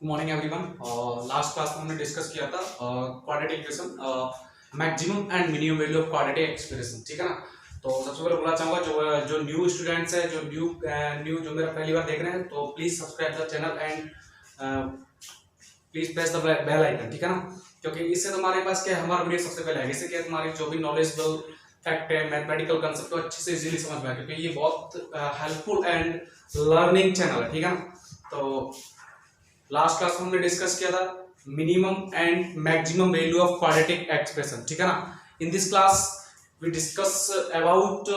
Morning everyone. Last class में हमने discuss किया था quadratic equation, maximum and minimum value of quadratic expression. ठीक है ना। तो सबसे पहले बोलना चाहूंगा जो जो न्यू स्टूडेंट्स है, जो न्यू जो मेरा पहली बार देख रहे हैं, तो please subscribe the channel and please press the bell icon. ठीक है ना। क्योंकि इससे तुम्हारे पास क्या है, हमारा वीडियो सबसे पहले आएगा। इससे क्या तुम्हारी जो भी नॉलेजेबल फैक्ट है, मैथमेटिकल कंसेप्ट को अच्छे से इजीली समझ में आए, क्योंकि ये बहुत हेल्पफुल एंड लर्निंग चैनल है। ठीक है ना। तो लास्ट क्लास में हमने डिस्कस किया था minimum and maximum value of quadratic expression. ठीक है ना। In this class we discuss about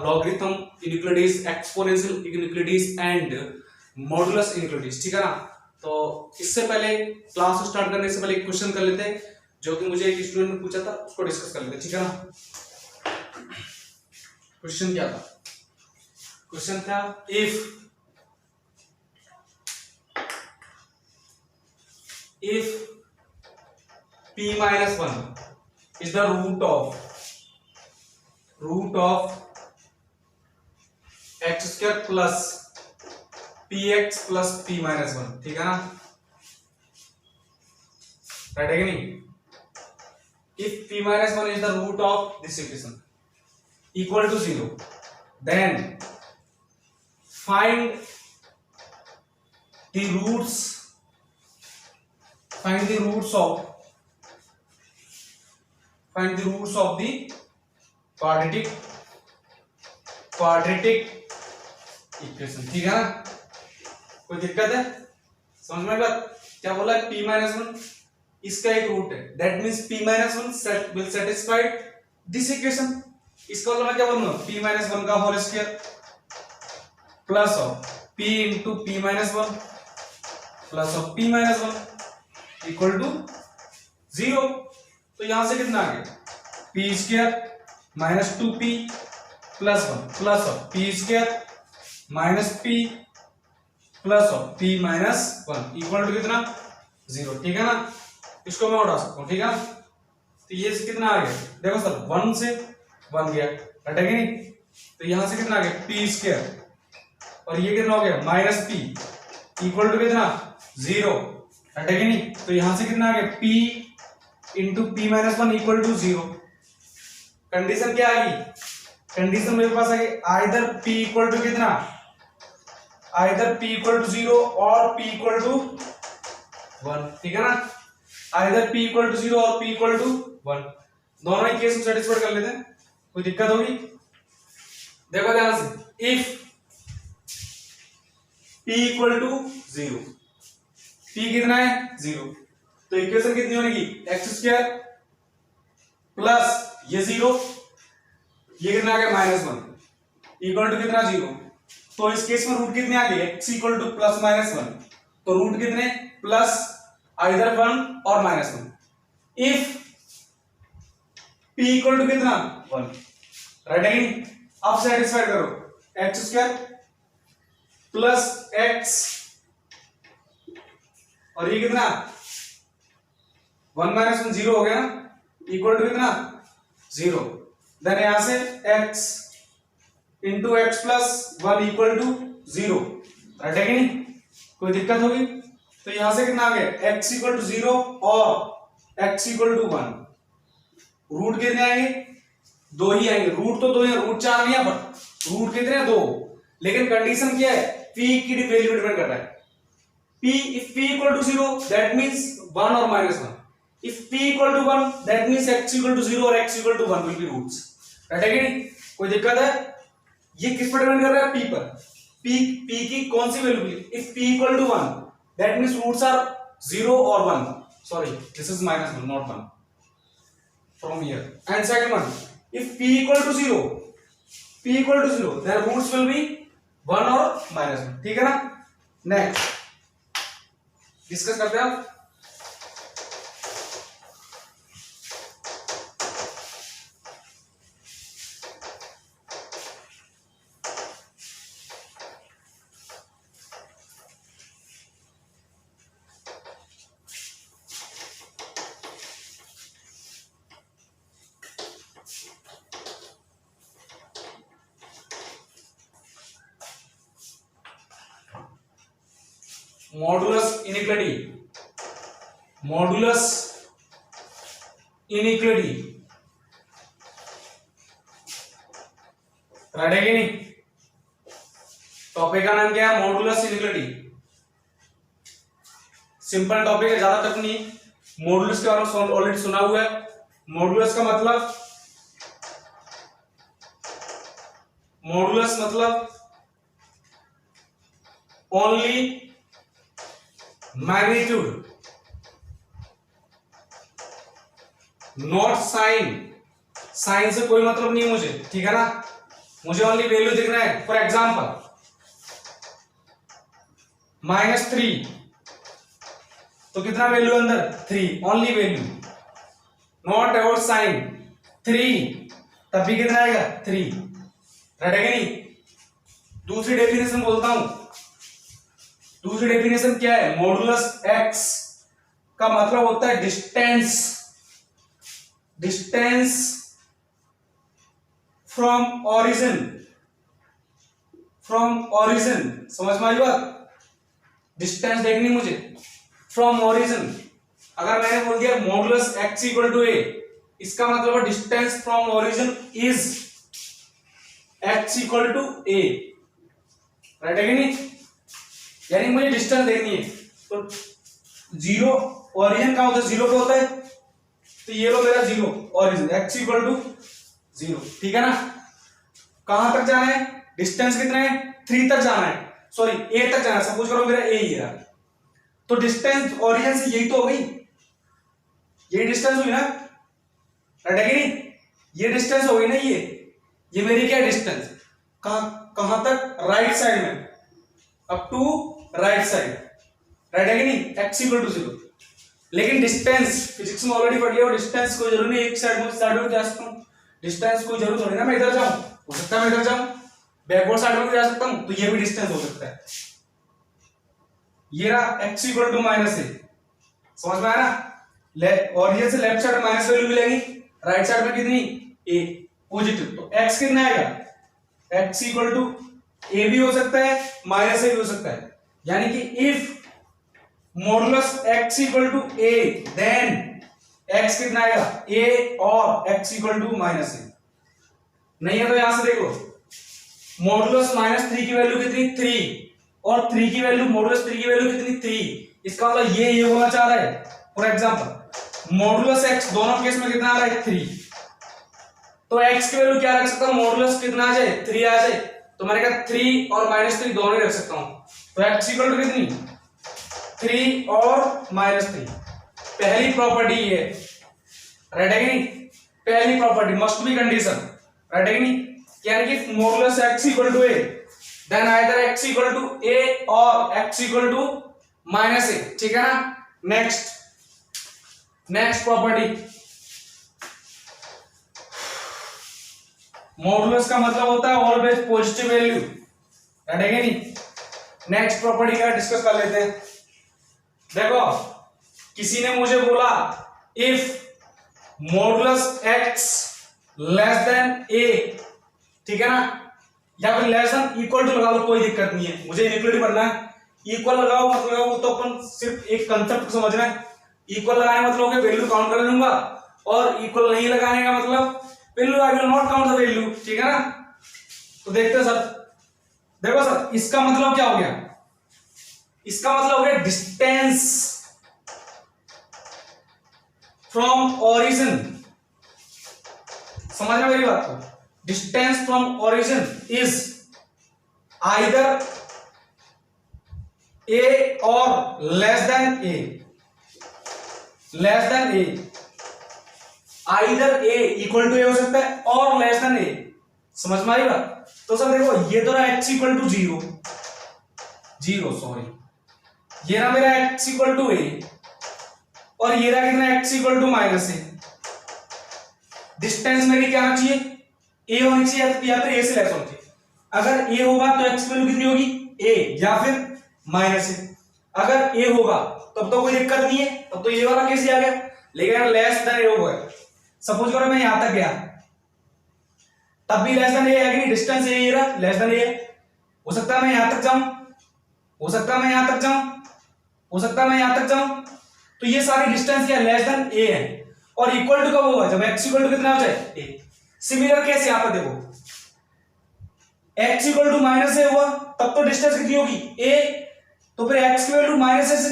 logarithm inequalities, exponential inequalities and modulus inequalities. ठीक है ना। तो इससे पहले क्लास स्टार्ट करने से पहले एक क्वेश्चन कर लेते हैं, जो कि मुझे एक स्टूडेंट ने पूछा था, उसको डिस्कस कर लेते हैं। ठीक है ना। क्वेश्चन क्या था? क्वेश्चन था if p minus 1 is the root of x square plus px plus p minus 1। ठीक है ना। राइट है कि नहीं? if p minus 1 is the root of this equation equal to 0, then find the roots of the quadratic equation. ठीक है ना। कोई दिक्कत है? समझ में बात क्या बोला है? p माइनस वन इसका एक रूट है, that means p minus one will satisfy this equation. इसका मतलब मैं क्या बोलूंगा? p माइनस वन का whole square plus of p into p minus one plus of p minus one equal to 0। तो यहां से कितना आ गया? p square minus 2p plus one plus of p square minus p plus of p minus one equal to कितना? 0। ठीक है ना। इसको मैं उठा सकता हूं। ठीक है ना। तो ये से कितना आ गया? देखो सर, 1 से 1 गया, हटेगा नहीं। तो यहां से कितना आ गया? p स्क्वायर और ये कितना हो गया? माइनस p इक्वल टू कितना? 0, हटेगा नहीं। तो यहां से कितना आ गया? p into p minus one equal to 0। Condition क्या आ गई? कंडीशन मेरे पास आ गई आइदर p इक्वल टू कितना? आइदर p इक्वल टू 0 और p इक्वल टू 1। ठीक है ना। आइदर p इक्वल टू 0 और p इक्वल टू 1, दोनों ही केस को सेटिस्फाई कर लेते हैं। कोई दिक्कत होगी? देखो ध्यान से, if p equal to 0, p कितना है? 0। तो इक्वेशन कितनी होगी? एक्स स्क्वायर प्लस ये 0, ये कितना आ गया? माइनस 1 इक्वल टू कितना? 0। तो इस केस में रूट कितने आ गए? x equal to plus minus 1। तो रूट कितने? प्लस आइदर 1 और minus 1। If p equal to कितना? 1। राइट है। अब सेटिस्फाई करो, एक्स स्क्वायर प्लस एक्स और ये कितना? 1 माइनस 1 0 हो गया ना, इक्वल टू कितना? 0। देन यहां से x into x plus 1 equal to 0। Right है कि नहीं? कोई दिक्कत होगी? तो यहां से कितना आ गया? x इक्वल टू 0 और x इक्वल टू 1। रूट कितने आएंगे? 2 ही आएंगे। रूट तो 2 ही, रूट 4 नहीं है, पर रूट कितने? 2। लेकिन कंडीशन क्या है? p की वैल्यू डिपेंड कर रहा है। p if p equal to 0 that means 1 or minus 1, if p equal to 1 that means x equal to 0 और x equal to 1 will be roots। Right है कि नहीं? कोई दिक्कत है? ये किस पर डिपेंड कर रहा है? p पर। p की कौन सी value? if p equal to 1 that means roots are 0 or 1, sorry this is minus 1 not 1 from here। and second one, if p equal to 0 then roots will be 1 or minus 1। ठीक है ना। Next discuss करते हैं आप। Modulus inequality right है कि नहीं? Topic का नाम क्या है? Modulus inequality. सिंपल टॉपिक है, ज्यादा टफ नहीं। मॉडुलस के बारे में ऑलरेडी सुना हुआ है। मॉडुलस मतलब only magnitude, not sign. Sign से कोई मतलब नहीं है मुझे, ठीक है ना? मुझे ओनली वैल्यू देखना है। फॉर एग्जांपल -3, तो कितना वैल्यू अंदर? 3, only value, not about sign. 3 तब भी कितना आएगा? 3, राइट है कि नहीं? दूसरी डेफिनेशन बोलता हूं। दूसरी डेफिनेशन क्या है? मॉडुलस एक्स का मतलब होता है डिस्टेंस फ्रॉम ओरिजिन। समझ में आई बात? डिस्टेंस देखनी मुझे फ्रॉम ओरिजिन। अगर मैंने बोल दिया modulus x equal to a, इसका मतलब distance from origin is x equal to a, right है कि नहीं? यानी मुझे डिस्टेंस देखनी है। तो जीरो ओरिजिन का होता है, जीरो पे होता है, तो ये लो मेरा zero origin, x equal to 0, ठीक है ना? कहां तक जाना है? डिस्टेंस कितना है? 3 तक जाना है, सॉरी ए तक जाना है। सपोज करो मेरा ए ही है, तो डिस्टेंस ओरिजिन से यही तो हो गई, यही डिस्टेंस हुई ना, राइट है कि नहीं? ये डिस्टेंस हो गई ना, ये मेरी क्या डिस्टेंस? कहां तक? राइट साइड में, up to right side, right है कि नहीं? X equal to 0। लेकिन डिस्टेंस फिजिक्स में ऑलरेडी पढ़ लिया, डिस्टेंस कोई जरूरी नहीं एक साइड में जा सकता हूं। डिस्टेंस कोई जरूरत थोड़ी ना मैं इधर जाऊं, हो सकता है मैं इधर जाऊं, बैकवर्ड साइड में भी जा सकता हूं, तो ये भी डिस्टेंस हो सकता है। ये रहा x इक्वल टू माइनस ए, समझ में आया ना? ओरिजिन से लेफ्ट साइड माइनस वैल्यू मिलेगी, राइट साइड में कितनी? a पॉजिटिव, तो x कितना आएगा? x इक्वल टू a भी हो सकता है, माइनस ए भी हो सकता है। यानी कि if modulus x equal to a, then x कितना आएगा? a और x equal to minus a. नहीं है तो यहां से देख लो, मॉडुलस -3 की वैल्यू कितनी? 3, और 3 की वैल्यू, मॉडुलस 3 की वैल्यू कितनी? 3। इसका मतलब ये होना चाह रहा है। फॉर एग्जांपल मॉडुलस x दोनों केस में कितना आ रहा है? 3। तो x की वैल्यू क्या रख सकता हूं? मॉडुलस कितना आ जाए? 3 आ जाए, तो मैंने कहा 3 और -3 दोनों ही रख सकता हूं। तो x इक्वल टू कितनी? 3 और -3। पहली प्रॉपर्टी ये, राइट है कि नहीं? पहली property must be condition, right है कि नहीं? यानी कि modulus x equal to a, then either x equal to a और x equal to minus a, ठीक है ना? नेक्स्ट प्रॉपर्टी, मॉडुलस का मतलब होता है ऑलवेज पॉजिटिव वैल्यू, राइट है कि नहीं? नेक्स्ट प्रॉपर्टी का डिस्कस कर लेते हैं। देखो, किसी ने मुझे बोला if modulus x less than a, ठीक है ना? या फिर लेस देन इक्वल टू लगा लो, कोई दिक्कत नहीं है, मुझे इनइक्वालिटी पढ़ना है। इक्वल लगाओ मत लगाओ वो तो अपन सिर्फ एक कंसेप्ट समझना है। इक्वल लगाने मतलब कि वैल्यू काउंट कर लूंगा, और इक्वल नहीं लगाने का मतलब value I will not count the value, ठीक है ना? तो देखते हैं सर, देखो सर, इसका मतलब क्या हो गया? इसका मतलब हो गया डिस्टेंस फ्रॉम ओरिजिन। समझना मेरी बात को? Distance from origin is either a और less than a, less than a, either a equal to a हो सकता है और लेस देन a। समझ में आई बात? तो सर देखो, ये तो रहा x इक्वल टू 0, सॉरी, ये रहा मेरा x इक्वल टू a, और ये रहा कितना? x equal to minus a। Distance मेरी क्या होनी चाहिए? a होनी चाहिए, या फिर a से लेस होनी चाहिए। अगर a होगा तो x वैल्यू कितनी होगी? a, या फिर माइनस है। अगर a होगा तब तो कोई दिक्कत नहीं है, तब तो ये वाला केस ही आ गया। लेकिन अगर लेस देन a होगा, सपोज करो मैं यहां तक गया, तब भी लेस देन a है कि नहीं? डिस्टेंस a ये रहा, लेस देन a है। हो सकता है मैं यहां तक जाऊं, हो सकता है मैं यहां तक जाऊं, हो सकता है मैं यहां तक जाऊं, तो ये सारी डिस्टेंस क्या लेस देन ए है, और इक्वल टू कब होगा, जब x इक्वल टू कितना हो जाए ए। सिमिलर केस यहां पर देखो, x इक्वल टू माइनस ए हुआ तब तो डिस्टेंस कितनी होगी a, तो फिर x इक्वल टू माइनस ए से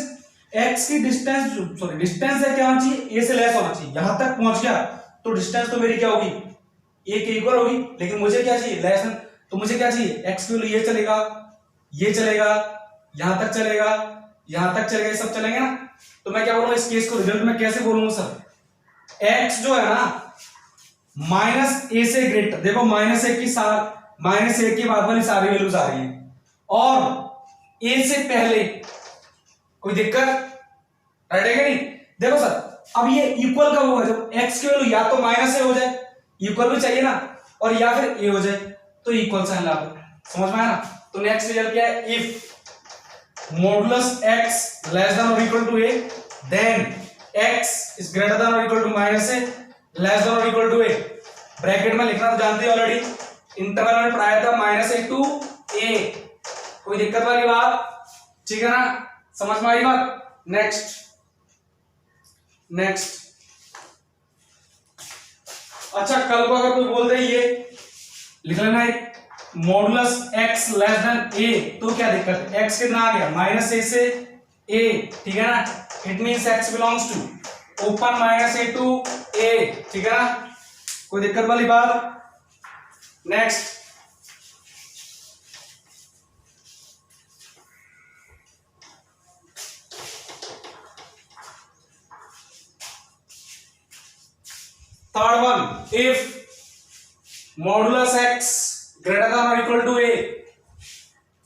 x की डिस्टेंस, सॉरी डिस्टेंस है क्या होना चाहिए a से लेस होना चाहिए, यहां तक पहुंच गया तो डिस्टेंस तो मेरी क्या होगी a के इक्वल होगी, लेकिन मुझे क्या चाहिए लेस देन, तो मुझे क्या चाहिए x इक्वल ये चलेगा, ये चलेगा, यहां तक चलेगा, यहां तक चलेगा, ये सब चलेंगे ना। तो मैं क्या बोलूंगा इस केस को रिजल्ट में कैसे बोलूंगा सर, x जो है ना माइनस ए से ग्रेटर, देखो माइनस ए की माइनस ए के बाद वाली सारी वैल्यूज आ रही है, और ए से पहले कोई दिक्कत राइट है क्या नहीं। देखो सर अब ये इक्वल कब होगा, जब x की वैल्यू या तो माइनस ए हो जाए, इक्वल भी चाहिए ना, और या फिर ए हो जाए, तो इक्वल साइन ला दो, समझ में आया ना। तो नेक्स्ट रिजल्ट क्या है, if modulus x less than और equal to a then x is greater than और equal to minus a less than और इक्वल टू a, ब्रैकेट में लिखना तो जानते हो ऑलरेडी, इंटरवल में पढ़ाया था माइनस ए टू ए, कोई दिक्कत वाली बात, ठीक है ना, समझ में आई बात। नेक्स्ट अच्छा कल को अगर कोई बोल दे ये लिख लेना है modulus x less than a, तो क्या दिक्कत है, x कितना आ गया माइनस ए से a, ठीक है ना, it means x belongs to open minus a to a, ठीक है ना, कोई दिक्कत वाली बात। Next third one, if modulus x greater than और इक्वल टू a,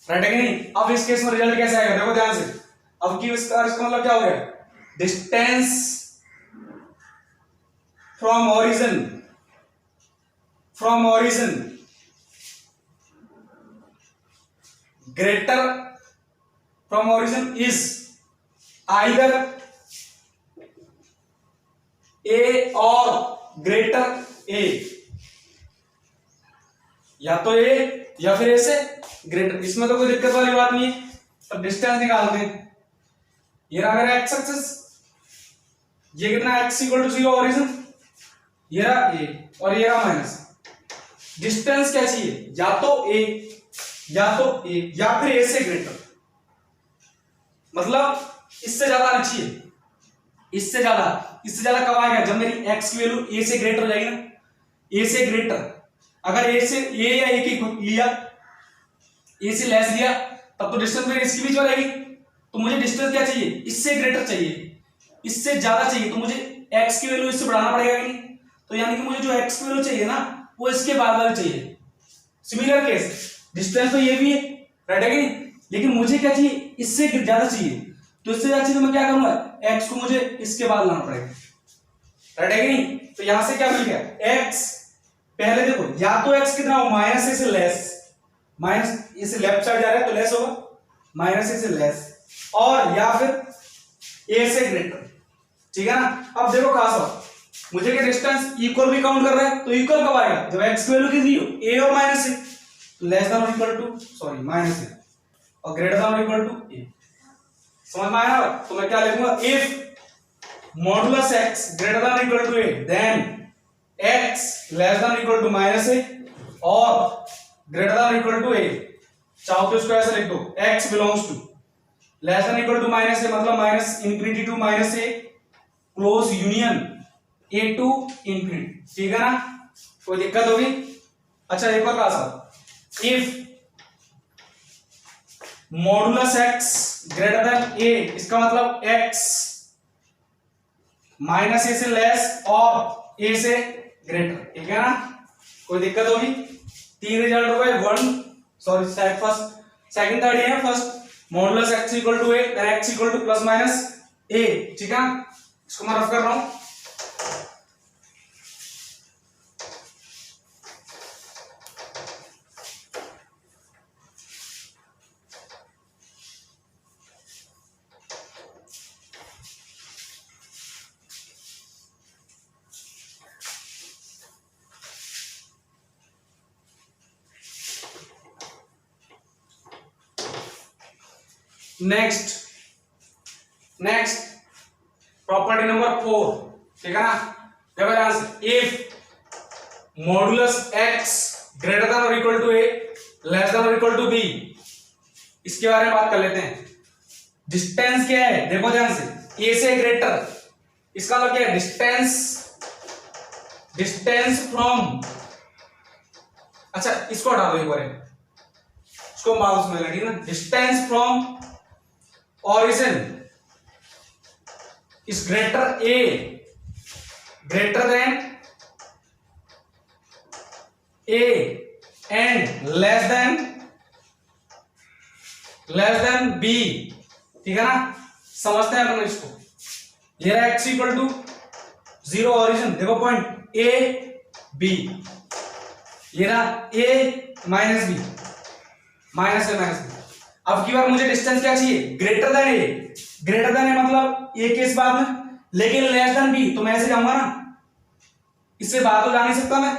राइट है कि नहीं। अब इस केस में रिजल्ट कैसे आएगा, देखो ध्यान से, अब की इसका मतलब क्या हो गया, distance from origin greater from origin is either a और ग्रेटर a, या तो a या फिर a से ग्रेटर, इसमें तो कोई दिक्कत वाली बात नहीं है। अब डिस्टेंस निकालते हैं, ये रहा मेरा x एक्सिस, ये कितना x इक्वल टू 0 ओरिजिन, ये रहा a और ये रहा माइनस, डिस्टेंस क्या चाहिए, या तो a या फिर a से ग्रेटर, मतलब इससे ज्यादा नहीं चाहिए, इससे ज्यादा कब आएगा, जब मेरी x की वैल्यू a से ग्रेटर हो जाएगी ना, a से ग्रेटर, अगर a से a या a की लिया, a से लेस लिया, तब तो डिस्टेंस मेरी इसकी बीच में रहेगी, तो मुझे डिस्टेंस क्या चाहिए, इससे ग्रेटर चाहिए, इससे ज्यादा चाहिए, तो मुझे x की वैल्यू इससे बढ़ाना पड़ेगा नहीं, तो यानी कि मुझे जो x की वैल्यू चाहिए ना वो इसके बाद वाली चाहिए। सिमिलर केस, डिस्टेंस तो ये भी है राइट है कि नहीं, लेकिन मुझे क्या चाहिए, इससे ज्यादा चाहिए, तो इससे ज्यादा चाहिए तो मैं क्या करूंगा, x को मुझे इसके बाद लाना पड़ेगा, राइट है कि नहीं। तो यहां से क्या मिल गया, x पहले देखो, या तो x कितना हो माइनस ए से लेस, माइनस ए से लेफ्ट साइड जा रहा है तो लेस होगा, माइनस ए से लेस, और या फिर a से ग्रेटर, ठीक है ना। अब देखो खास मुझे क्या डिस्टेंस इक्वल भी काउंट कर रहा है, तो इक्वल कब आएगा, जब x की वैल्यू कितनी हो, a और माइनस ए, तो लेस देन और equal to sorry minus a और ग्रेटर देन और इक्वल टू a, समझ में आया। तो मैं क्या लिखूंगा, if modulus x greater than equal to a then x less than equal to minus a और greater than equal to a, चाहो तो इसको ऐसे लिख दो, x belongs to less than equal to minus a, मतलब minus infinity to minus a, close union a to infinity, ठीक है ना, कोई दिक्कत होगी। अच्छा एक और class, if modulus x greater then a, इसका मतलब x माइनस ए से लेस और a से ग्रेटर, ठीक है ना, कोई दिक्कत होगी। तीन रिजल्ट हो गए, one sorry first second third है, first modulus x equal to a then x equal to plus minus a, ठीक है, इसको मैं रफ कर रहा हूं। नेक्स्ट नेक्स्ट प्रॉपर्टी नंबर 4, ठीक है ना। देखो ध्यान से, if modulus x greater than और equal to a less than और इक्वल टू b, इसके बारे में बात कर लेते हैं। डिस्टेंस क्या है, देखो ध्यान से, a से ग्रेटर, इसका मतलब क्या है, डिस्टेंस फ्रॉम, अच्छा इसको हटा दो एक बार, इसको माउस में लगी ना, distance from origin is greater a and less than b, ठीक है ना। समझते हैं अपन इसको। ये रहा x इक्वल टू 0 ऑरिजिन, देखो पॉइंट a b, ये रहा a minus b, minus a minus b। अब की बार मुझे डिस्टेंस क्या चाहिए, ग्रेटर देन a मतलब a के इस बाद में, लेकिन लेस देन b तो मैं ऐसे जाऊंगा ना, इससे बात तो जा नहीं सकता मैं।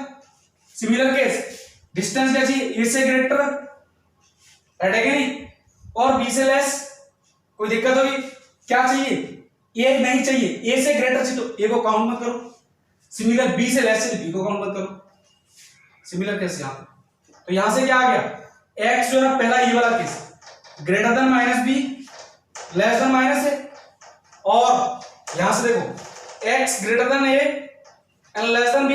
सिमिलर केस, डिस्टेंस क्या चाहिए, a से ग्रेटर, राइट है कि नहीं, और b से लेस, कोई दिक्कत होगी, क्या चाहिए, a नहीं चाहिए, a से ग्रेटर चाहिए तो a को काउंट मत करो, सिमिलर b से लेस चाहिए b को काउंट मत करो। सिमिलर केस यहां, तो यहां से क्या आ गया, x जो है पहला ये वाला case, greater than minus b less than minus a, और यहां से देखो x greater then a and less than b,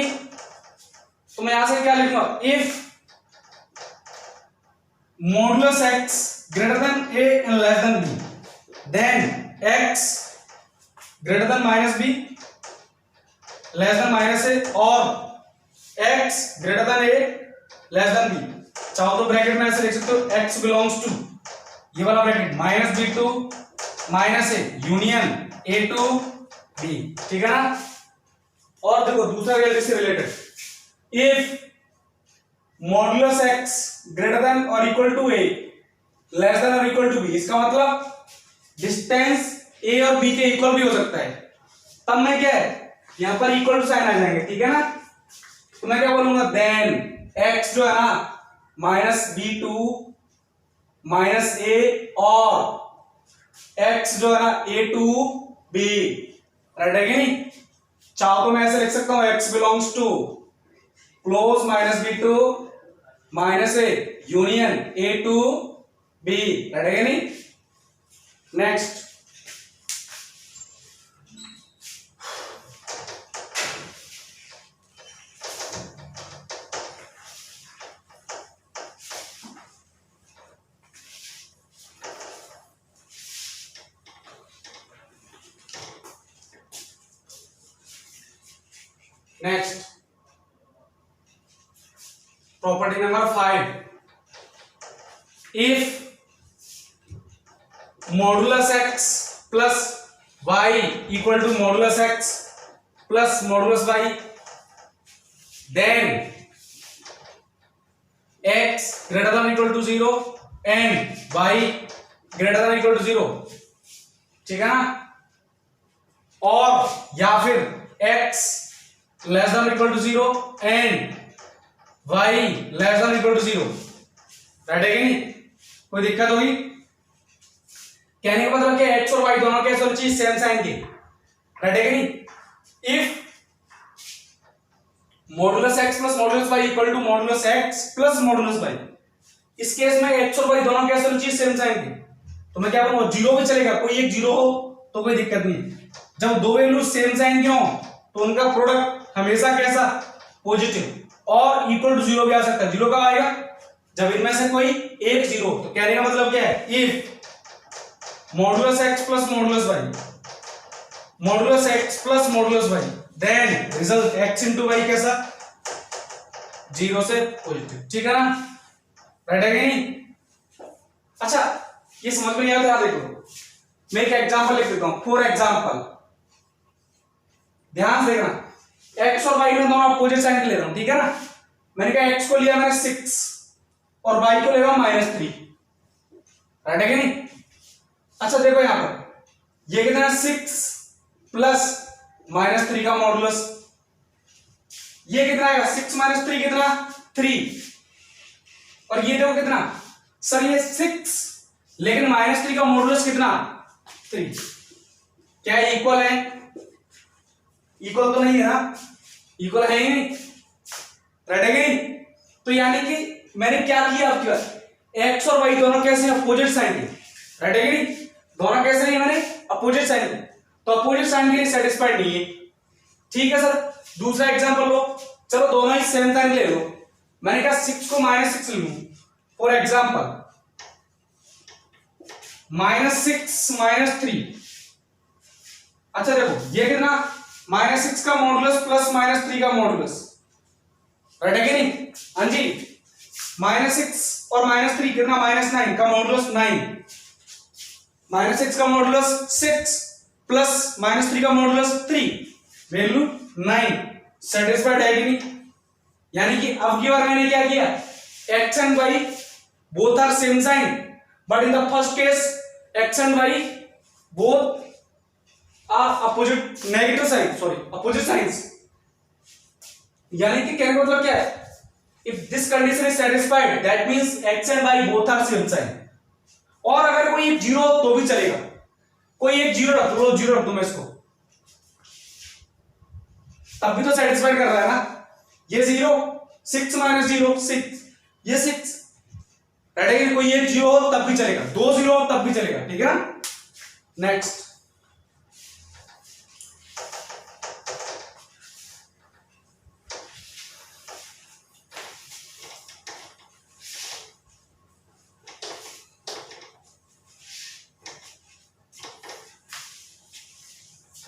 तो मैं यहां से क्या लिखूंगा, if modulus x greater than a and less than b, then x greater than minus b less than minus a, और x greater than a less than b, चाहो तो bracket में ऐसे लिख सकते हो, x belongs to, ये वाला bracket, minus b to minus a union a to b, ठीक है ना। और देखो दूसरा वैल्यू से related, if modulus x greater than और equal to a less than और इक्वल टू b, इसका मतलब डिस्टेंस a और b के इक्वल भी हो सकता है, तब मैं क्या है, यहां पर इक्वल टू साइन आ जाएंगे, ठीक है ना। तो मैं क्या बोलूंगा, देन x जो है ना minus b to minus a, और x जो है ना a टू b, राइट है कि नहीं। चाहो तो मैं ऐसे लिख सकता हूं, x belongs to close minus b to minus a union a to b, right है नहीं। Next property number 5, if modulus x plus y equal to modulus x plus modulus y, then x greater than equal to 0 and y greater than equal to 0, ठीक है ना। और या फिर x less than equal to 0 and y less than equal to 0, right है कि नहीं। कोई दिक्कत होगी, कहने का मतलब क्या, x और y दोनों कैसे होनी चाहिए, सेम साइन के, राइट है कि नहीं। If modulus x plus modulus y equal to modulus x plus modulus y, इस केस में x और y दोनों कैसे होनी चाहिए, सेम साइन के, तो मैं क्या बोलूंगा, जीरो भी चलेगा, कोई एक जीरो हो तो कोई दिक्कत नहीं। जब दो वैल्यू सेम साइन के हो तो उनका प्रोडक्ट हमेशा कैसा, पॉजिटिव, और इक्वल टू 0 भी आ सकता है। जीरो कब आएगा, जब इनमें से कोई एक जीरो, तो कहने का मतलब क्या है, if modulus x plus modulus y, modulus x plus modulus y, then result x into y कैसा, 0 से पॉजिटिव, ठीक है ना, राइट है कि नहीं। अच्छा ये समझ में नहीं आता, देखो मैं एक एग्जांपल लिख देता हूं, फॉर एग्जांपल ध्यान से देखना, x और y में दोनों अपोजिट साइन ले रहा हूं, ठीक है ना। मैंने कहा x को लिया मैंने 6 और y को ले रहा हूं -3, राइट है कि नहीं। अच्छा देखो यहां पर ये कितना, 6 प्लस -3 का मॉडुलस, ये कितना आएगा, 6 - 3 कितना, 3, और ये देखो कितना, सर ये 6 लेकिन -3 का मॉडुलस कितना, 3, क्या इक्वल है? इक्वल तो नहीं है ना, इक्वल है ही नहीं, राइट है कि नहीं? तो यानी कि मैंने क्या किया आपके पास, एक्स और वाई दोनों कैसे अपोजिट साइन के, राइट है कि नहीं? दोनों कैसे नहीं मैंने अपोजिट साइन के, तो अपोजिट साइन के लिए सेटिस्फाइड नहीं है, ठीक है सर। दूसरा एग्जांपल लो, चलो दोनों ही सेम साइन ले लो, मैंने कहा 6 को -6 लूं फॉर एग्जांपल, -6 -3, अच्छा देखो ये कितना, -6 का मॉडुलस प्लस -3 का मॉडुलस, राइट है कि नहीं? हाँ जी, -6 और -3 कितना, -9 का मॉडुलस 9, -6 का मॉडुलस 6 प्लस -3 का मॉडुलस 3, वैल्यू 9, सेटिस्फाइड है कि नहीं? यानी कि अब की बार मैंने क्या किया, x and y both are same sign, but in the first case x and y both are opposite negative sign, sorry opposite signs. यानी कि कहने का मतलब क्या है, if this condition is satisfied that means x and y both are same sign, और अगर कोई एक जीरो हो तो भी चलेगा, कोई एक जीरो रख दो, जीरो रख दो मैं इसको, तब भी तो सेटिस्फाइड कर रहा है ना, ये 0, 6 - 0 6, ये 6, राइट है? कोई एक जीरो हो तब भी चलेगा, दो जीरो हो तब भी चलेगा, ठीक है ना? Next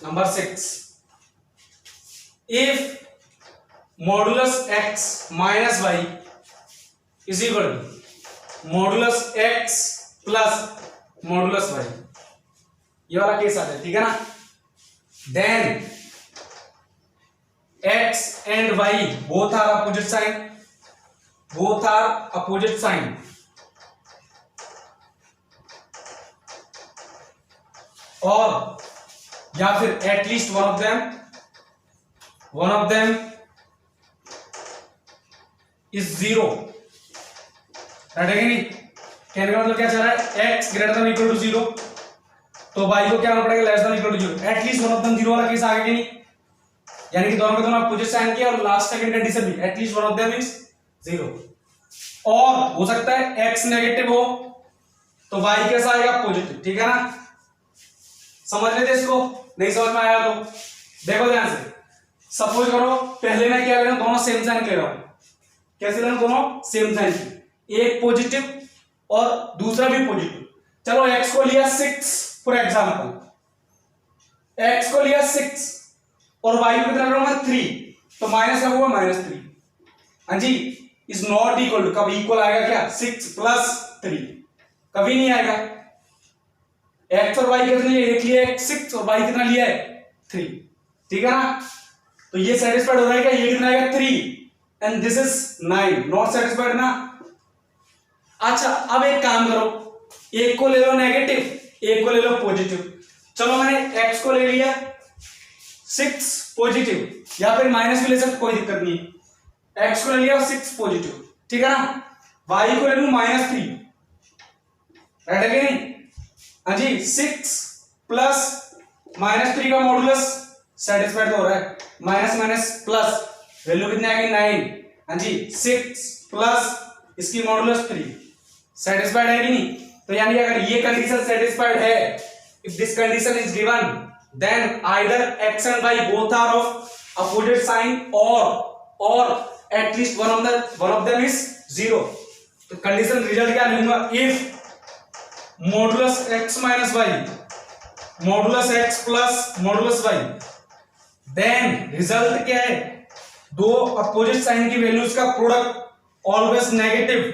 number 6, if modulus x minus y is equal to modulus x plus modulus y, ये वाला केस आता है, ठीक है ना? then x and y both are opposite sign, both are opposite sign, और या फिर at least one of them is 0, right है कि नहीं? कहने का मतलब क्या चल रहा है, x greater than equal to 0, तो y को क्या होना पड़ेगा, less than equal to 0, at least one of them 0 वाला केस आ गया कि नहीं? यानी कि दोनों के दोनों अपोजिट साइन किया, और लास्ट सेकंड कंडीशन भी at least one of them is 0, और हो सकता है x नेगेटिव हो तो y कैसा आएगा, पॉजिटिव, ठीक है ना? समझ लेते इसको, नहीं समझ में आया तो देखो ध्यान से, सपोज करो पहले मैं क्या ले रहा हूं, दोनों सेम साइन ले रहा हूं, कैसे ले रहा हूं, दोनों सेम साइन, एक पॉजिटिव और दूसरा भी पॉजिटिव। चलो x को लिया 6 फॉर एग्जांपल, x को लिया 6 और y को कितना लूंगा 3, तो माइनस का होगा -3, हाँ जी, इज नॉट इक्वल टू, कब इक्वल आएगा क्या, 6 + 3, कभी नहीं आएगा। x और y कितना लिया, एक लिया 6 और y कितना लिया है 3, ठीक है ना? तो ये सेटिस्फाइड हो रहा है क्या, ये कितना आएगा 3 and this is 9, not satisfied ना? अच्छा अब एक काम करो, एक को ले लो नेगेटिव, एक को ले लो पॉजिटिव। चलो मैंने x को ले लिया 6 पॉजिटिव, या फिर माइनस भी ले सकते, कोई दिक्कत नहीं, x को ले लिया 6 पॉजिटिव, ठीक है ना? y को ले लूं -3, राइट है कि नहीं? हाँ जी, 6 प्लस -3 का मॉडुलस सेटिस्फाइड तो हो रहा है, माइनस प्लस वैल्यू कितनी आएगी 9, हाँ जी, 6 प्लस इसकी मॉडुलस 3, सेटिस्फाइड है कि नहीं? तो यानी अगर ये कंडीशन सेटिस्फाइड है, if this condition is given then either x and y both are of opposite sign or at least one of them is 0। तो कंडीशन रिजल्ट क्या लिखूंगा, if modulus x minus y modulus x plus modulus y, then result क्या है, दो opposite sign की values का product always negative,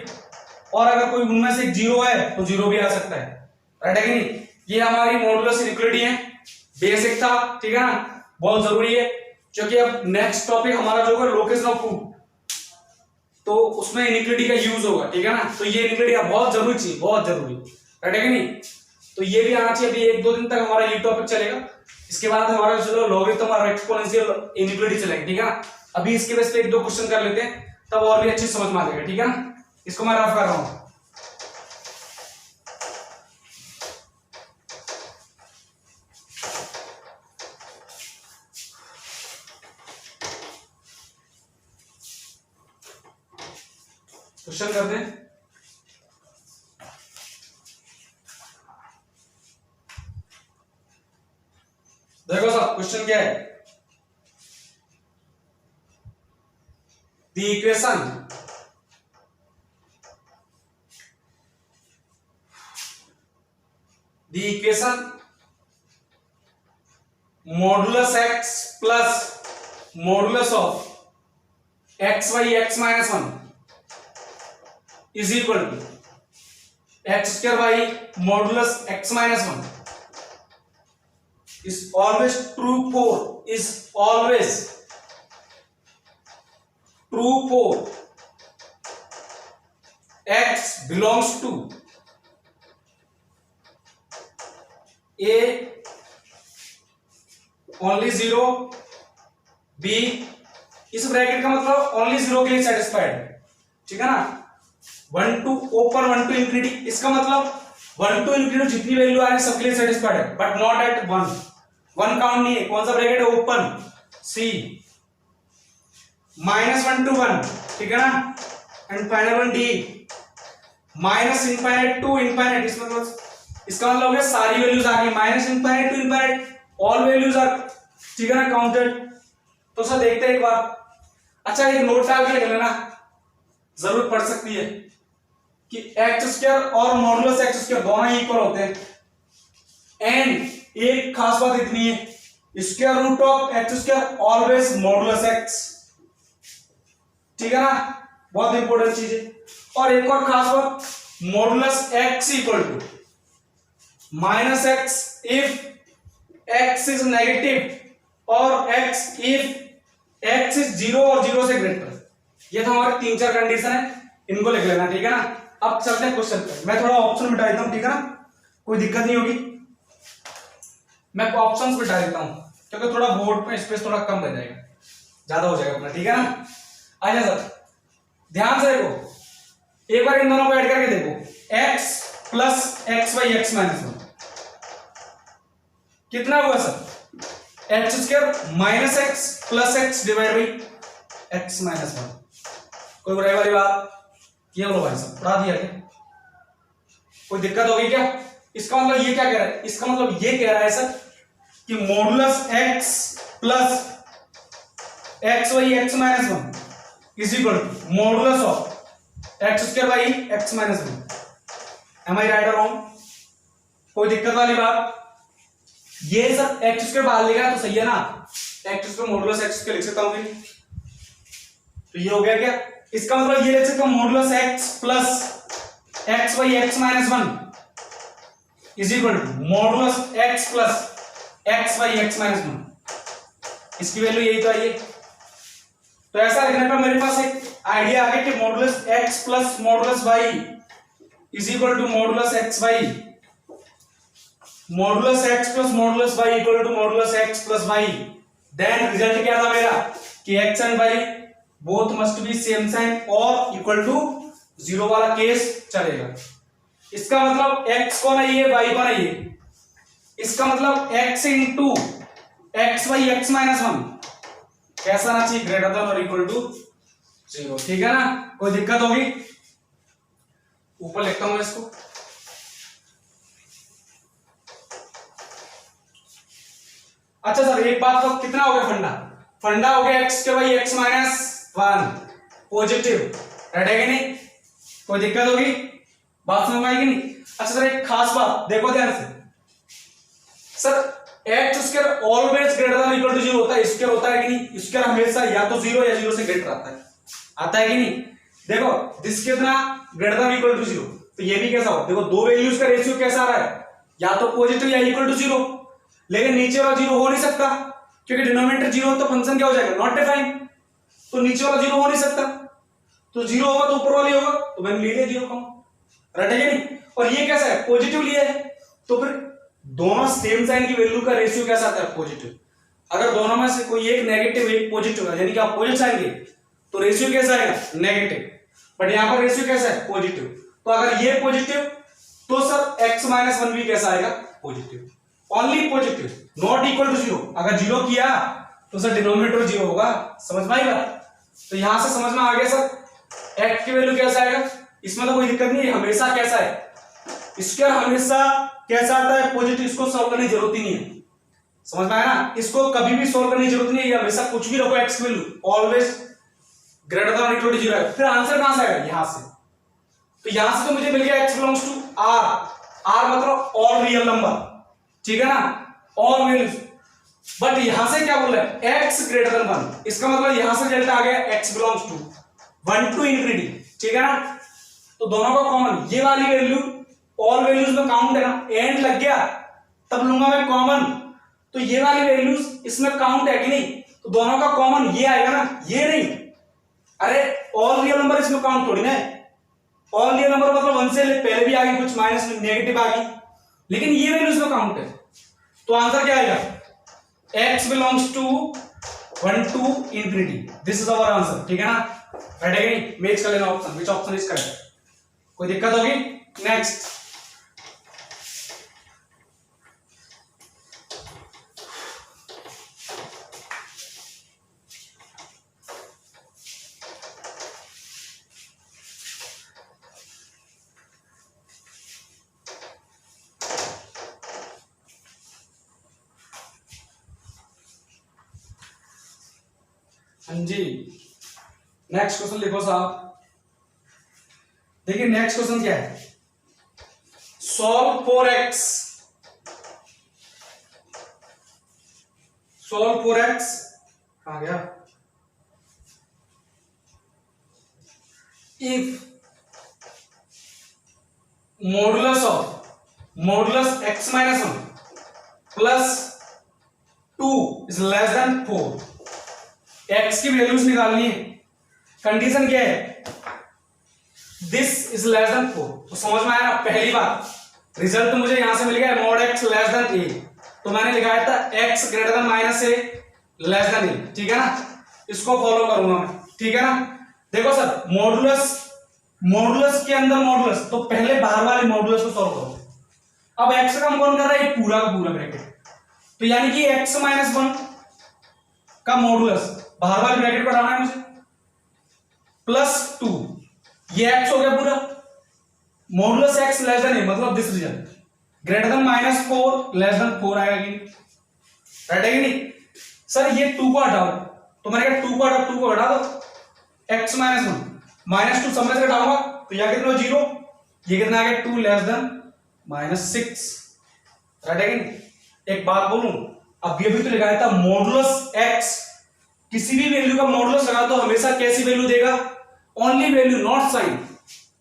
और अगर कोई उनमें से 0 है तो 0 भी आ सकता है, राइट है कि नहीं? ये हमारी मॉडुलस इनइक्वालिटी है, बेसिक था, ठीक है ना? बहुत जरूरी है, क्योंकि अब नेक्स्ट टॉपिक हमारा जो है लोकेशन ऑफ प्रूफ, तो उसमें इनइक्वालिटी का यूज होगा, ठीक है ना? तो ये इनइक्वालिटी बहुत जरूरी चीज, बहुत जरूरी, राइट है कि नहीं? तो ये भी आना चाहिए। अभी 1-2 दिन तक हमारा ये टॉपिक चलेगा, इसके बाद हमारा जो लॉगरिथम और एक्सपोनेंशियल इनइक्वालिटी चलेगा, ठीक है ना? अभी इसके बेस पे 1-2 क्वेश्चन कर लेते हैं, तब और भी अच्छी समझ में आ जाएगा, ठीक है ना? इसको मैं रफ कर रहा हूं। क्वेश्चन करते हैं। देखो साहब क्वेश्चन क्या है, the equation modulus x plus modulus of x by x minus one is equal to x square by modulus x minus one is always true for x belongs to a only 0 b, इस bracket का मतलब only 0 के लिए satisfied है, ठीक है ना। 1 to open 1 to infinity, इसका मतलब 1 to इंफिनिटी जितनी वैल्यू आ रही है सबके लिए सेटिस्फाइड है, बट नॉट एट 1 काउंट नहीं है। कौन सा ब्रैकेट है, ओपन सी, -1 to 1, ठीक है ना, and final one D, minus infinite to infinite, इसका मतलब हो गया सारी वैल्यूज आ गई, minus infinite to infinite all values are, ठीक है ना, काउंटेड। तो सर देखते हैं एक बार। अच्छा एक नोट डाल के लेना, जरूरत पड़ सकती है कि एक्स स्क्वायर और मॉडुलस एक्स स्क्वायर दोनों ही इक्वल होते हैं, एंड एक खास बात इतनी है, square root of x square always modulus x, ठीक है ना, बहुत इंपॉर्टेंट चीज है। और एक और खास बात, modulus x equal to minus x if x is negative और एक्स इफ एक्स इज 0 और 0 से ग्रेटर। ये तो हमारे 3-4 कंडीशन है, इनको लिख लेना, ठीक है ना। अब चलते हैं क्वेश्चन पे। मैं थोड़ा ऑप्शन मिटा देता हूं, ठीक है ना, कोई दिक्कत नहीं होगी। मैं ऑप्शंस मिटा देता हूं क्योंकि थोड़ा बोर्ड पे स्पेस थोड़ा कम रह जाएगा, ज्यादा हो जाएगा अपना, ठीक है ना। आइए सर ध्यान से देखो, एक बार इन दोनों को ऐड करके देखो, x plus x by x minus one कितना हुआ sir, x square minus x plus x divide by x minus one. कोई बुराई वाली बात, ये बोलो भाई साहब पढ़ा दिया क्या, कोई दिक्कत होगी क्या। इसका मतलब ये क्या कह रहा है, इसका मतलब ये कह रहा है सर कि modulus x plus x by x minus one is equal to modulus of x square by x minus one. Am I right और रॉन्ग, कोई दिक्कत वाली बात। ये सर एक्स स्क्वायर बाहर लेगा तो सही है ना, x square modulus x square लिख सकता हूं फिर, तो ये हो गया क्या। इसका मतलब ये लिख सकता हूं modulus x plus x by x minus one is equal to modulus x plus x by x minus one. इसकी वैल्यू यही तो आई है, तो ऐसा लिखने पर मेरे पास एक आइडिया आ गया कि modulus x plus modulus y is equal to modulus x y, modulus x plus modulus y equal to modulus x plus y. Then result क्या था मेरा कि x and y both must be same sign और equal to 0 वाला case चलेगा। इसका मतलब x को नहीं है y को नहीं है, इसका मतलब x into x by x minus one कैसा ना चाहिए, ग्रेटर देन और इक्वल टू 0, ठीक है ना। कोई दिक्कत होगी, ऊपर लिखता हूं इसको। अच्छा सर एक बात, तो कितना हो गया फंडा, फंडा हो गया एक्स के by x minus one positive, right है कि नहीं, कोई दिक्कत होगी, बात समझ में आएगी नहीं। अच्छा सर एक खास बात देखो ध्यान से, sir x square always greater than equal to 0 होता है, स्क्वायर होता है कि नहीं, स्क्वायर हमेशा या तो 0 या 0 से ग्रेटर आता है कि नहीं। देखो दिस कितना ग्रेटर देन इक्वल टू 0, तो ये भी कैसा हो, देखो दो वैल्यूज का रेशियो कैसा आ रहा है, या तो पॉजिटिव या इक्वल टू 0, लेकिन नीचे वाला 0 हो नहीं सकता क्योंकि डिनोमिनेटर 0 हो तो फंक्शन क्या हो जाएगा, नॉट डिफाइंड, तो नीचे वाला 0 हो नहीं सकता, तो 0 होगा तो ऊपर वाला ही होगा, तो मैंने ले लिया 0 कम, राइट है कि नहीं। और ये कैसा है, पॉजिटिव लिया है, तो फिर दोनों सेम साइन की वैल्यू का रेशियो कैसा आता है, पॉजिटिव। अगर दोनों में से कोई एक नेगेटिव एक पॉजिटिव है, यानी कि अपोजिट साइन के, तो रेशियो कैसा आएगा, नेगेटिव, बट यहां पर रेशियो कैसा है, पॉजिटिव। तो अगर ये पॉजिटिव तो सर x माइनस वन भी कैसा आएगा, positive, only positive, not equal to 0। अगर 0 किया तो सर डिनोमिनेटर 0 होगा, समझ में आएगा। तो यहां से समझ में आ गया सर एक्स की वैल्यू कैसा आएगा, इसमें तो कोई दिक्कत नहीं है, हमेशा कैसा है, स्क्वायर हमेशा कैसा आता है, पॉजिटिव। इसको सॉल्व करने की जरूरत ही नहीं है, समझ में आया ना, इसको कभी भी सॉल्व करने की जरूरत नहीं है, हमेशा कुछ भी रखो एक्स की value always greater than equal to 0 है। फिर आंसर कहां से आएगा, यहां से, तो यहां से तो मुझे मिल गया x belongs to R, R मतलब ऑल रियल नंबर, ठीक है ना, ऑल वैल्यूज। बट यहां से क्या बोल रहा है, x ग्रेटर देन 1, इसका मतलब यहां से रिजल्ट आ गया x belongs to 1 to infinity, ठीक है ना। तो दोनों का कॉमन, ये वाली वैल्यू ऑल वैल्यूज में काउंट है ना, एंड लग गया तब लूंगा मैं कॉमन, तो ये वाली वैल्यूज इसमें काउंट है कि नहीं, तो दोनों का कॉमन ये आएगा ना, ये नहीं, अरे ऑल रियल नंबर इसमें काउंट थोड़ी ना है, ऑल रियल नंबर मतलब 1 से पहले भी आ गई कुछ माइनस नेगेटिव आ गई, लेकिन ये वैल्यू इसमें काउंट है, तो आंसर क्या आएगा, x belongs to 1 to infinity, this is our answer, ठीक है ना। राइट है कि नहीं, मैच कर लेना option, which option is correct, कोई दिक्कत होगी। नेक्स्ट, हाँ जी, नेक्स्ट क्वेश्चन लिखो साहब। देखिए नेक्स्ट क्वेश्चन क्या है, solve for x, solve for x कहां गया, if modulus x minus 1 plus 2 is less than 4, x की वैल्यूज निकालनी है, कंडीशन क्या है, दिस इज लेस देन 4, तो समझ में आया, पहली बात रिजल्ट तो मुझे यहां से मिल गया mod x less than a, तो मैंने लिखाया था x greater then minus a less than a, ठीक है ना, इसको फॉलो करूंगा मैं, ठीक है ना। देखो सर, मॉडुलस के अंदर मॉडुलस, तो पहले बाहर वाले मॉडुलस को सॉल्व करो, अब x का हम कौन कर रहा है, पूरा का पूरा ब्रैकेट, तो यानी कि x माइनस 1 का मॉडुलस बाहर वाले ब्रैकेट पर आना है मुझे, प्लस 2, ये x हो गया पूरा, modulus x less than a मतलब this result, greater than minus 4 less than 4 आएगा कि राइट है कि नहीं। सर ये 2 को हटाओ, तो मैंने कहा 2 को हटाओ, 2 को हटा दो, x माइनस 1 माइनस 2 सब में से घटाऊंगा, तो यहां कितना 0, ये कितना आ गया 2 लेस देन माइनस 6, राइट है कि नहीं। एक बात बोलूं, अभी तो लगाया था मॉडुलस x, किसी भी वैल्यू का मॉडुलस लगा तो हमेशा कैसी वैल्यू देगा, only value not sign,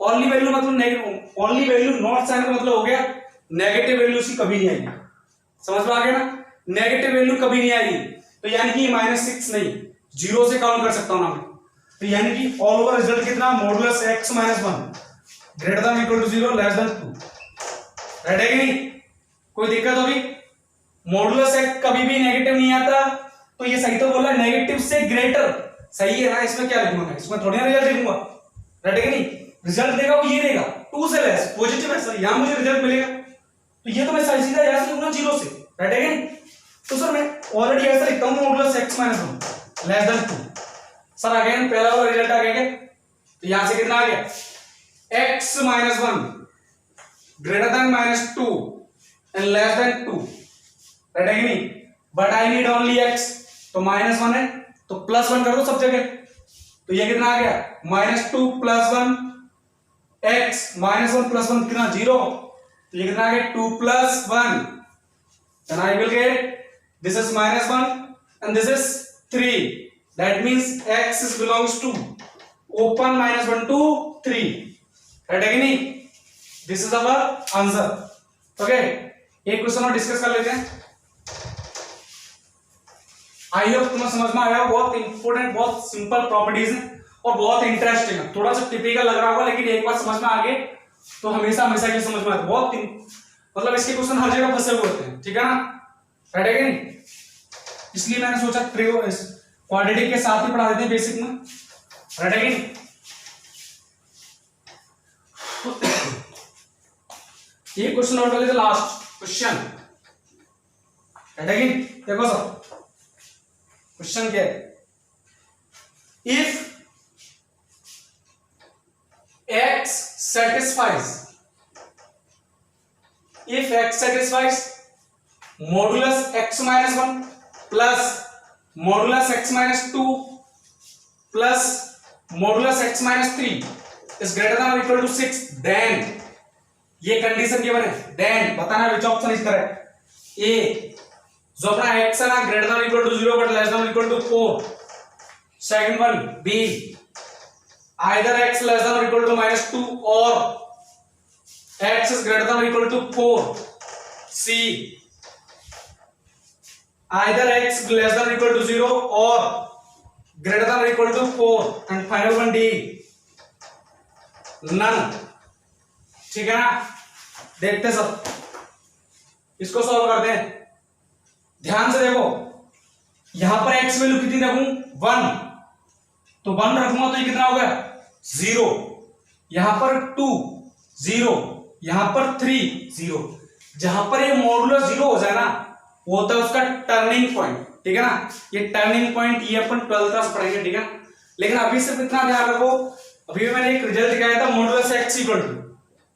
only value मतलब negative, only value not sign का मतलब हो गया नेगेटिव वैल्यू की कभी नहीं आएगी, समझ में आ गया ना, नेगेटिव वैल्यू कभी नहीं आएगी, तो यानी कि -6 नहीं, 0 से काउंट कर सकता हूं ना मैं, तो यानी कि ऑल ओवर रिजल्ट कितना, modulus x minus 1 greater than equal to 0 less than 2, right है कि नहीं, कोई दिक्कत होगी, मॉडुलस x कभी भी नेगेटिव नहीं आता, तो ये सही तो बोला है, नेगेटिव से ग्रेटर, सही है ना, इसमें क्या लिखूंगा मैं, इसमें थोड़ी ना रिजल्ट लिखूंगा, राइट है कि नहीं, रिजल्ट देगा वो ये देगा 2 से लेस, पॉजिटिव है सर, यहां मुझे रिजल्ट मिलेगा, तो ये तो मैं सही सीधा यहां से लिखूंगा 0 से, राइट है कि नहीं। तो सर मैं ऑलरेडी ऐसा लिखता हूं modulus x minus 1 less than 2, sir again पहला वाला रिजल्ट आ गया, तो यहां से कितना आ गया, x minus 1 greater then minus 2 and less than 2, right है कि नहीं, but I need only x, तो -1 है तो +1 कर दो सब जगह, तो ये कितना आ गया -2 + 1 x, -1 + 1 कितना 0, तो ये कितना आ गया 2 + 1, then I will get this is -1 and this is 3, that means x is belongs to open -1 to 3, right है कि नहीं, this is our answer, okay। एक क्वेश्चन और डिस्कस कर लेते हैं, आई होप तुम्हें समझ में आया, बहुत इंपॉर्टेंट, बहुत सिंपल प्रॉपर्टीज है और बहुत इंटरेस्टिंग है, थोड़ा सा टिपिकल लग रहा होगा, लेकिन एक बार समझ में आ गए तो हमेशा हमेशा के समझ में आता है, बहुत मतलब इसके क्वेश्चन हर जगह फंसे हुए होते हैं, ठीक है ना, राइट है कि नहीं, इसलिए मैंने सोचा क्वाड्रेटिक के साथ ही पढ़ा देते हैं बेसिक में, राइट है कि नहीं। ये क्वेश्चन और कर लेते, लास्ट क्वेश्चन, राइट है कि नहीं, देखो सर क्वेश्चन क्या है, if x satisfies, if x satisfies modulus x minus 1 plus modulus x minus 2 plus modulus x minus 3 is greater than or equal to 6, then ये कंडीशन गिवन है, then बताना which option is correct. A जो अपना x है ना greater than or equal to 0 but less than or equal to 4. Second one B either x less than or equal to minus 2 or x is greater than or equal to 4. C either x less than or equal to 0 or greater than or equal to 4. And final one D none. ठीक है ना, देखते सब, इसको solve करते हैं। ध्यान से देखो, यहां पर x वैल्यू कितनी रखूं 1, तो 1 रखूंगा तो ये कितना हो गया 0, यहां पर 2 0, यहां पर 3 0। जहां पर ये मॉडुलस 0 हो जाए ना, वो होता है उसका टर्निंग पॉइंट, ठीक है ना। ये टर्निंग पॉइंट ये अपन 12th क्लास पढ़ेंगे, ठीक है। लेकिन अभी सिर्फ इतना ध्यान रखो, अभी मैंने एक रिजल्ट दिखाया था modulus x equal to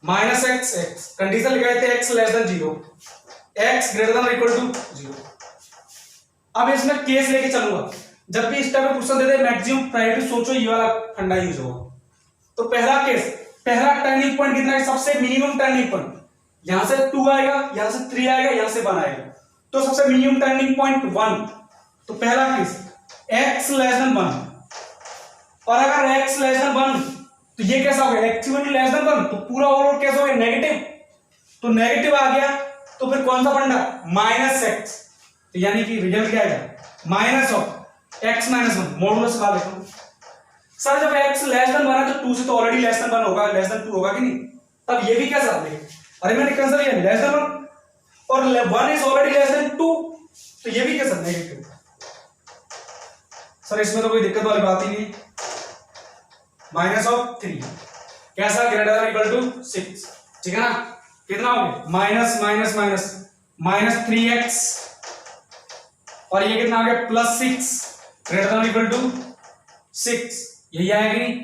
minus x x, condition लिखाए थे x less than 0, x greater than equal to 0। अब इसमें केस लेके चलूंगा, जब भी इस टाइप का क्वेश्चन दे दे मैक्सिमम प्रायोरिटी सोचो ये वाला फंडा यूज होगा। तो पहला केस, पहला टर्निंग पॉइंट कितना है, सबसे मिनिमम टर्निंग पॉइंट, यहां से 2 आएगा, यहां से 3 आएगा, यहां से 1 आएगा, तो सबसे मिनिमम टर्निंग पॉइंट 1। तो पहला केस x लेस देन 1, और अगर x लेस देन 1 तो ये कैसा हो गया, एक्चुअली लेस देन 1, तो पूरा ओवरऑल कैसा हो गया नेगेटिव, तो नेगेटिव आ गया, तो फिर कौन सा फंडा माइनस x, तो यानी कि रिजल्ट क्या आएगा minus of x minus 1, modulus का लेता हूं। सर जब x लेस देन 1 है तो 2 से तो ऑलरेडी लेस देन 1 होगा, लेस देन 2 होगा कि नहीं, तब ये भी कैसा देखें, अरे मैंने कैंसिल किया लेस देन 1 और 1 इज ऑलरेडी लेस देन 2, तो ये भी कैसा नेगेटिव। सर इसमें तो कोई दिक्कत वाली बात ही नहीं, माइनस ऑफ 3 कैसा ग्रेटर देन इक्वल टू 6, ठीक है ना। कितना हो गया minus minus minus minus 3x, और ये कितना आ गया plus 6 greater than equal to 6, यही आया कि नहीं,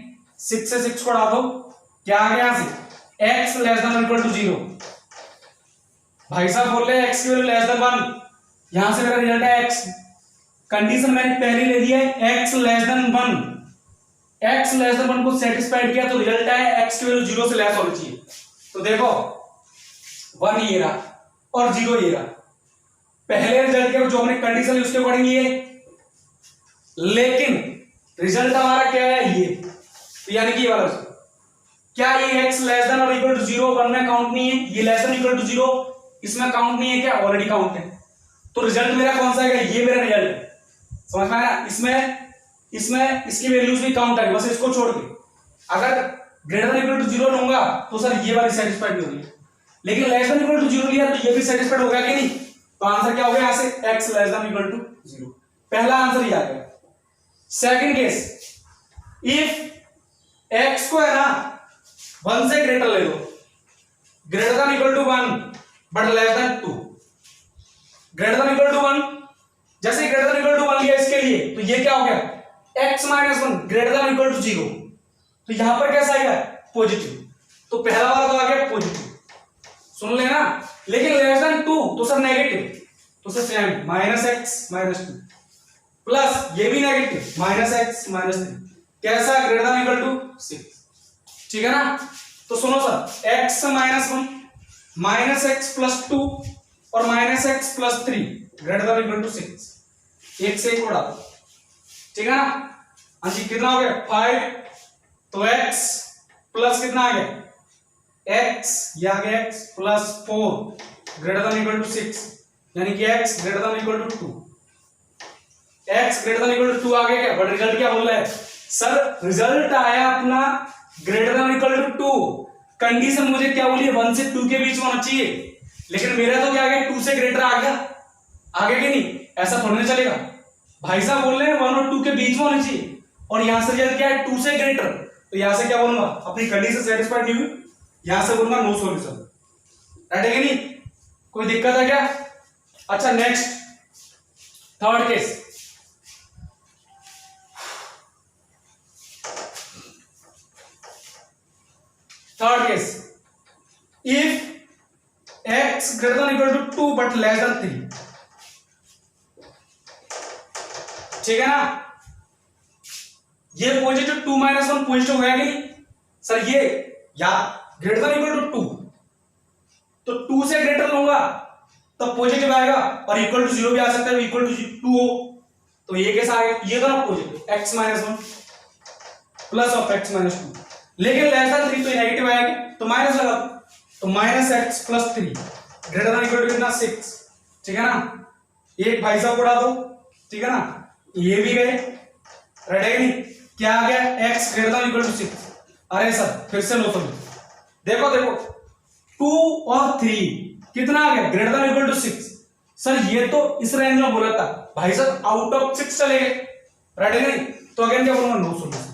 6 से 6 को हटा दो, क्या आ गया यहां से x less than equal to 0। भाई साहब बोल रहे हैं x की वैल्यू लेस देन 1, यहां से मेरा रिजल्ट है x, कंडीशन मैंने पहले ले दी है x less then 1, x less then 1 को सेटिस्फाइड किया तो रिजल्ट है x की वैल्यू 0 से लेस होनी चाहिए। तो देखो 1 ये रहा और 0 ये रहा, पहले रिजल्ट के जो हमने कंडीशन यूज के अकॉर्डिंग ये, लेकिन रिजल्ट हमारा क्या है ये, तो यानी कि ये वाला क्या ये x लेस देन और इक्वल टू 0 1 में काउंट नहीं है, ये लेस देन इक्वल टू 0 इसमें काउंट नहीं है, क्या ऑलरेडी काउंट है, तो रिजल्ट मेरा कौन सा है, ये मेरा रिजल्ट है, समझ में आया। इसमें इसकी वैल्यूज भी काउंट आएगी, बस इसको छोड़ के, अगर ग्रेटर देन इक्वल टू 0 लूंगा तो सर ये वाली सेटिस्फाइड नहीं होगी, लेकिन लेस देन इक्वल टू 0 लिया तो ये भी सेटिस्फाइड होगा कि नहीं, तो आंसर क्या हो गया यहां से x less than equal to 0, पहला आंसर ये आ गया। सेकंड केस, इफ x को है ना 1 से ग्रेटर ले लो, greater than equal to 1 but less than 2, greater than equal to 1, जैसे ग्रेटर देन इक्वल टू 1 लिया इसके लिए, तो ये क्या हो गया x minus 1 greater than equal to 0, तो यहां पर कैसा आएगा पॉजिटिव, तो पहला वाला तो आ गया पॉजिटिव, सुन लेना, लेकिन लेस देन 2 तो सर नेगेटिव, तो sir same minus x minus 2 plus ये भी नेगेटिव माइनस x माइनस 3, कैसा ग्रेटर देन इक्वल टू 6, ठीक है ना। तो सुनो sir x minus 1 minus x plus 2 और minus x plus 3 greater than equal to 6, एक से एक उड़ा दो, ठीक है ना। हाँ जी कितना हो गया 5, तो x प्लस कितना आ गया x, ये आ गया x plus 4 greater than equal to 6, यानी कि x greater than equal to 2, x greater than equal to 2 आ गया क्या, बट रिजल्ट क्या बोल रहा है सर, रिजल्ट आया अपना greater than equal to 2, condition मुझे क्या बोली है 1 से 2 के बीच में होना चाहिए, लेकिन मेरा तो क्या आ गया 2 से ग्रेटर आ गया, आगे कि नहीं, ऐसा थोड़ी ना चलेगा, भाई साहब बोल रहे हैं 1 और 2 के बीच में होनी चाहिए, और यहां से रिजल्ट क्या है 2 से ग्रेटर, तो यहां से क्या बोलूंगा अपनी कंडीशन सेटिस्फाइड नहीं हुई, यहां से बोलूंगा नो सॉल्यूशन, राइट है कि नहीं, कोई दिक्कत है क्या। अच्छा next third case, third case, if x greater than equal to 2 but less than 3, ठीक है ना। ये पॉजिटिव 2 माइनस 1 पॉजिटिव होगा कि नहीं सर, ये या ग्रेटर देन इक्वल टू 2, तो 2 से ग्रेटर लूंगा तो पॉजिटिव आएगा, और इक्वल टू 0 भी आ सकता है, इक्वल टू 2 हो, तो ये कैसा आएगा, ये तो ना positive x minus 1 plus of x minus 2, लेकिन लेस देन 3 तो नेगेटिव आएगा, तो माइनस लगा, तो minus x plus 3 greater than equal to कितना 6, ठीक है ना। एक भाई साहब उड़ा दो, ठीक है ना, ये भी गए, रेडी है नहीं, क्या आ गया x greater than equal to 6। अरे सर फिर से लो तुम, देखो देखो 2 और 3 कितना आ गया, greater than equal to 6। Sir ये तो इस रेंज में बोला था भाई साहब, आउट ऑफ 6 चले गए, रेडी नहीं, तो अगेन क्या बोलूंगा, नो सॉल्यूशन।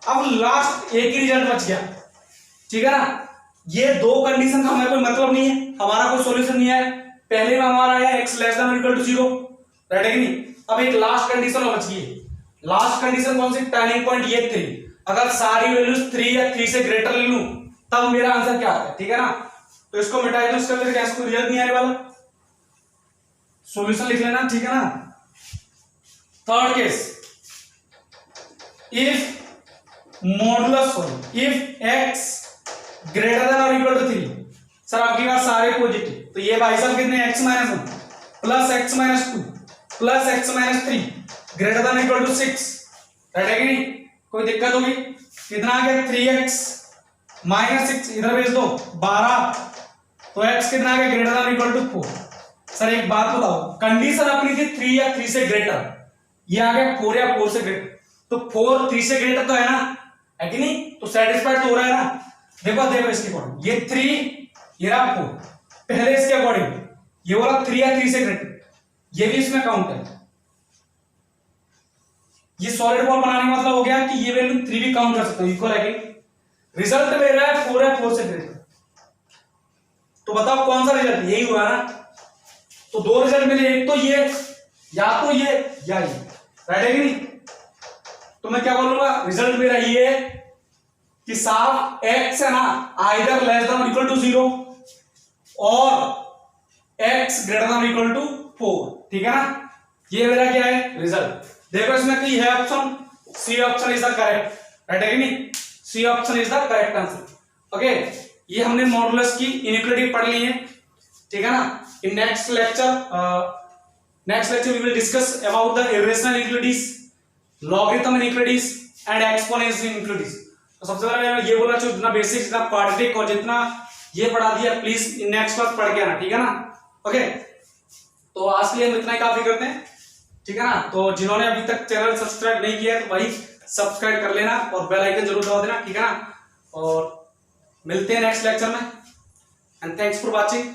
अब लास्ट एक ही रिजल्ट बच गया, ठीक है ना। ये दो कंडीशन का हमें कोई मतलब नहीं है, हमारा कोई सॉल्यूशन नहीं है, पहले में हमारा है x less than equal to 0, ready है नहीं। अब एक लास्ट कंडीशन बच गई है, लास्ट कंडीशन कौन सी, टर्निंग पॉइंट ये 3, अगर सारी वैल्यूज 3 या 3 से ग्रेटर ले लूं तब मेरा आंसर क्या आता है, ठीक है ना। तो इसको मिटाई दो, इसका फिर कोई रिजल्ट नहीं आने वाला, सॉल्यूशन लिख लेना, ठीक है ना। Third case, if modulus if x greater than और इक्वल टू 3, सर आपकी बात सारे पॉजिटिव, तो ये भाई साहब कितने x minus 1 plus x minus 2 plus x minus 3 greater than equal to 6, right है कि नहीं, कोई दिक्कत होगी, कितना आ गया 3x माइनस 6, इधर भेज दो 12, तो x कितना आ गया greater than equal to 4। Sir एक बात बताओ, कंडीशन अपनी थी 3 या 3 से ग्रेटर, ये आ गया 4 या 4 से ग्रेटर, तो 4 3 से ग्रेटर तो है ना, है कि नहीं, तो सेटिस्फाइड तो हो रहा है ना। देखो देखो इसके अकॉर्डिंग, ये 3 ये रहा 4, पहले इसके अकॉर्डिंग ये बोला 3 या 3 से ग्रेटर, ये भी इसमें काउंट है, ये सॉलिड बॉल बनाने का मतलब हो गया कि ये वैल्यू 3 भी काउंट कर सकते हो, इक्वल है कि रिजल्ट मेरा है 4 है 4 से ग्रेटर, तो बताओ कौन सा रिजल्ट, यही हुआ ना। तो दो रिजल्ट मिले, एक तो ये या तो ये या ये, राइट है कि नहीं। तो मैं क्या बोलूंगा, रिजल्ट मेरा ये है कि साफ x है ना either less than equal to 0 और x greater than equal to 4, ठीक है ना। ये मेरा क्या है रिजल्ट, देखो इसमें की है option, C option is the correct, right है कि नहीं, C option is the correct answer. Okay, ये हमने मॉडुलस की इनइक्वालिटी पढ़ ली है, ठीक है ना। In next lecture we will discuss about the irrational inequalities, logarithm inequalities and exponential inequalities. तो सबसे पहले मैं ये बोलना चाहिए, जितना बेसिक, जितना क्वाड्रेटिक और जितना ये पढ़ा दिया, प्लीज नेक्स्ट क्लास पढ़ के आना, ठीक है ना। ओके, तो आज के लिए हम इतना ही काफी करते हैं, ठीक है ना। तो जिन्होंने अभी तक चैनल सब्सक्राइब नहीं किया है तो भाई सब्सक्राइब कर लेना और बेल आइकन जरूर दबा देना, ठीक है ना। और मिलते हैं नेक्स्ट लेक्चर में, एंड थैंक्स फॉर वॉचिंग।